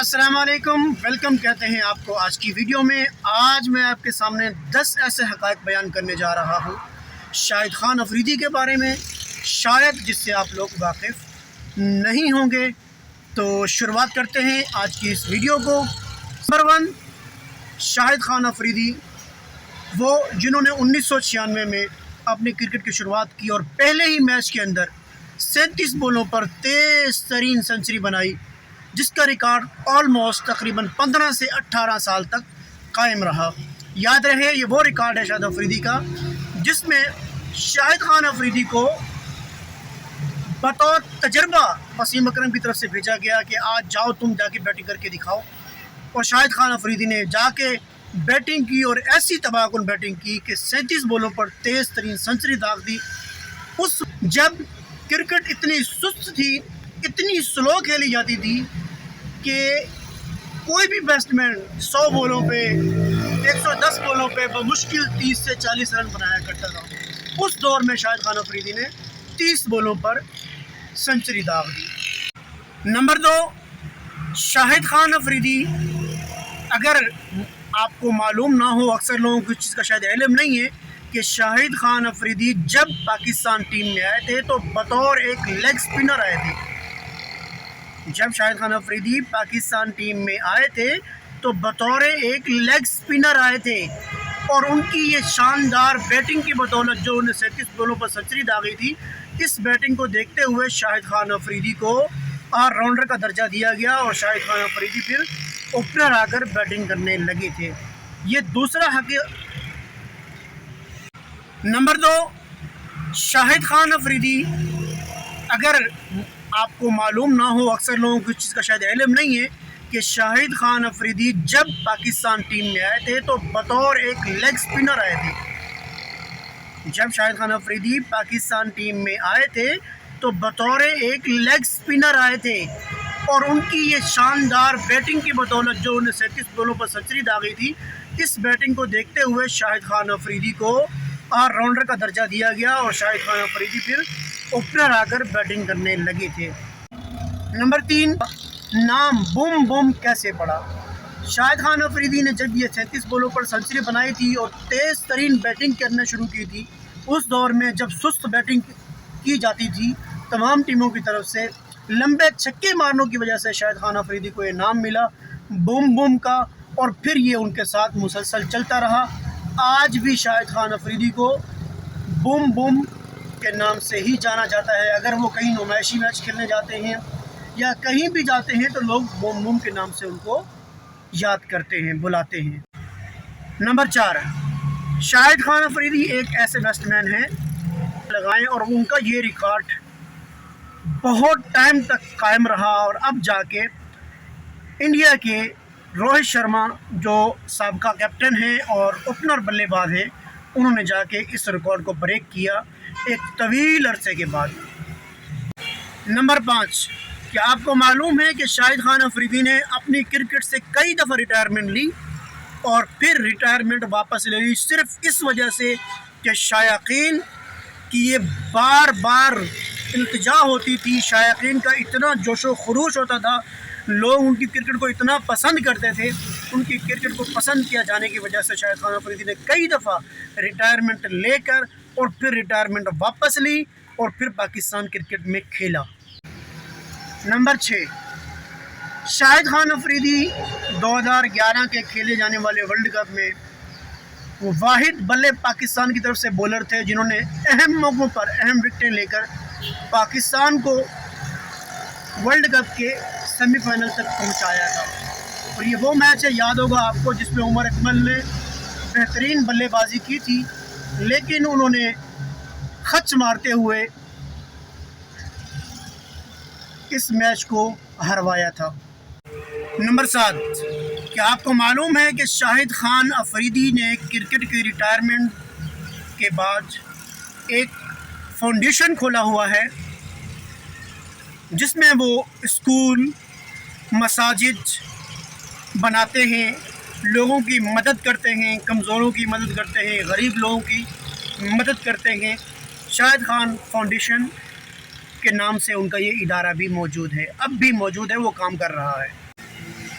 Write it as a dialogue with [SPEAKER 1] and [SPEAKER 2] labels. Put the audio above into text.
[SPEAKER 1] السلام علیکم، ویلکم کہتے ہیں آپ کو آج کی ویڈیو میں۔ آج میں آپ کے سامنے 10 ایسے حقائق بیان کرنے جا رہا ہوں شاہد خان افریدی کے بارے میں، شاید جس سے آپ لوگ واقف نہیں ہوں گے۔ تو شروعات کرتے ہیں آج کی اس ویڈیو کو۔ نمبر 1، شاہد خان افریدی وہ جنہوں نے 1996 میں اپنی کرکٹ کی شروعات کی اور پہلے ہی میچ کے اندر 37 بولوں پر تیز ترین سنچری بنائی، جس کا ریکارڈ آلموسٹ تقریباً 15 سے 18 سال تک قائم رہا۔ یاد رہے یہ وہ ریکارڈ ہے شاہد افریدی کا جس میں شاہد خان افریدی کو بطور تجربہ وسیم اکرم کی طرف سے بھیجا گیا کہ آج جاؤ تم جا کے بیٹنگ کر کے دکھاؤ، اور شاہد خان افریدی نے جا کے بیٹنگ کی اور ایسی تباہ کن بیٹنگ کی کہ 37 بولوں پر تیز ترین سنچری داغ دی۔ اس جب کرکٹ اتنی سست تھی، اتنی سلو کھیلی جاتی تھی کہ کوئی بھی بیٹسمین 100 بولوں پہ 110 بولوں پہ بمشکل 30 سے 40 رن بنایا کرتا تھا، اس دور میں شاہد خان افریدی نے 30 بولوں پر سنچری داغ دی۔ نمبر 2، شاہد خان افریدی، اگر آپ کو معلوم نہ ہو، اکثر لوگوں کو اس چیز کا شاید علم نہیں ہے کہ شاہد خان افریدی جب پاکستان ٹیم میں آئے تھے تو بطور ایک لیگ سپنر آئے تھے۔ جب شاہد خان افریدی پاکستان ٹیم میں آئے تھے تو بطور ایک لیگ سپنر آئے تھے، اور ان کی یہ شاندار بیٹنگ کی بدولت جو انہیں 37 بولوں پر سنچری داغی تھی، اس بیٹنگ کو دیکھتے ہوئے شاہد خان افریدی کو آل راؤنڈر کا درجہ دیا گیا، اور شاہد خان افریدی پھر اوپنر آ کر بیٹنگ کرنے لگے تھے۔ یہ دوسرا نمبر 2، شاہد خان افریدی، اگر آپ کو معلوم نہ ہو، اکثر لوگوں کو اس چیز کا شاید علم نہیں ہے کہ شاہد خان افریدی جب پاکستان ٹیم میں آئے تھے تو بطور ایک لیگ سپنر آئے تھے۔ جب شاہد خان افریدی پاکستان ٹیم میں آئے تھے تو بطور ایک لیگ سپنر آئے تھے، اور ان کی یہ شاندار بیٹنگ کی بدولت جو انہیں 37 بولوں پر سنچری داغی تھی، اس بیٹنگ کو دیکھتے ہوئے شاہد خان افریدی کو آل راؤنڈر کا درجہ دیا گیا، اور شاہد خان افریدی پھر اوپنر آ کر بیٹنگ کرنے لگے تھے۔ نمبر 3، نام بم بم کیسے پڑا؟ شاہد خان افریدی نے جب یہ 37 بولوں پر سنچری بنائی تھی اور تیز ترین بیٹنگ کرنا شروع کی تھی، اس دور میں جب سست بیٹنگ کی جاتی تھی تمام ٹیموں کی طرف سے، لمبے چھکے مارنوں کی وجہ سے شاہد خان افریدی کو یہ نام ملا بم بم کا، اور پھر یہ ان کے ساتھ مسلسل چلتا رہا۔ آج بھی شاہد خان افریدی کو بم بم کے نام سے ہی جانا جاتا ہے۔ اگر وہ کہیں نمائشی میچ کھیلنے جاتے ہیں یا کہیں بھی جاتے ہیں تو لوگ بم بم کے نام سے ان کو یاد کرتے ہیں، بلاتے ہیں۔ نمبر 4، شاہد خان افریدی ایک ایسے بیٹسمین ہیں لگائیں، اور ان کا یہ ریکارڈ بہت ٹائم تک قائم رہا، اور اب جا کے انڈیا کے روہت شرما جو سابقہ کیپٹن ہیں اور اوپنر بلے باز ہیں، انہوں نے جا کے اس ریکارڈ کو بریک کیا ایک طویل عرصے کے بعد۔ نمبر 5، کیا آپ کو معلوم ہے کہ شاہد خان افریدی نے اپنی کرکٹ سے کئی دفعہ ریٹائرمنٹ لی اور پھر ریٹائرمنٹ واپس لے لی، صرف اس وجہ سے کہ شائقین کی یہ بار بار التجا ہوتی تھی، شائقین کا اتنا جوش و خروش ہوتا تھا، لوگ ان کی کرکٹ کو اتنا پسند کرتے تھے، ان کی کرکٹ کو پسند کیا جانے کی وجہ سے شاہد خان افریدی نے کئی دفعہ ریٹائرمنٹ لے کر اور پھر ریٹائرمنٹ واپس لی اور پھر پاکستان کرکٹ میں کھیلا۔ نمبر 6، شاہد خان افریدی 2011 کے کھیلے جانے والے ورلڈ کپ میں وہ واحد بلے پاکستان کی طرف سے بولر تھے جنہوں نے اہم موقعوں پر اہم وکٹیں لے کر پاکستان کو ورلڈ کپ کے سیمی فائنل تک پہنچایا تھا۔ اور یہ وہ میچ ہے، یاد ہوگا آپ کو، جس میں عمر اکمل نے بہترین بلے بازی کی تھی، لیکن انہوں نے خچ مارتے ہوئے اس میچ کو ہروایا تھا۔ نمبر 7، کیا آپ کو معلوم ہے کہ شاہد خان افریدی نے کرکٹ کی ریٹائرمنٹ کے بعد ایک فاؤنڈیشن کھولا ہوا ہے جس میں وہ اسکول، مساجد بناتے ہیں، لوگوں کی مدد کرتے ہیں، کمزوروں کی مدد کرتے ہیں، غریب لوگوں کی مدد کرتے ہیں۔ شاہد خان فاؤنڈیشن کے نام سے ان کا یہ ادارہ بھی موجود ہے، اب بھی موجود ہے، وہ کام کر رہا ہے۔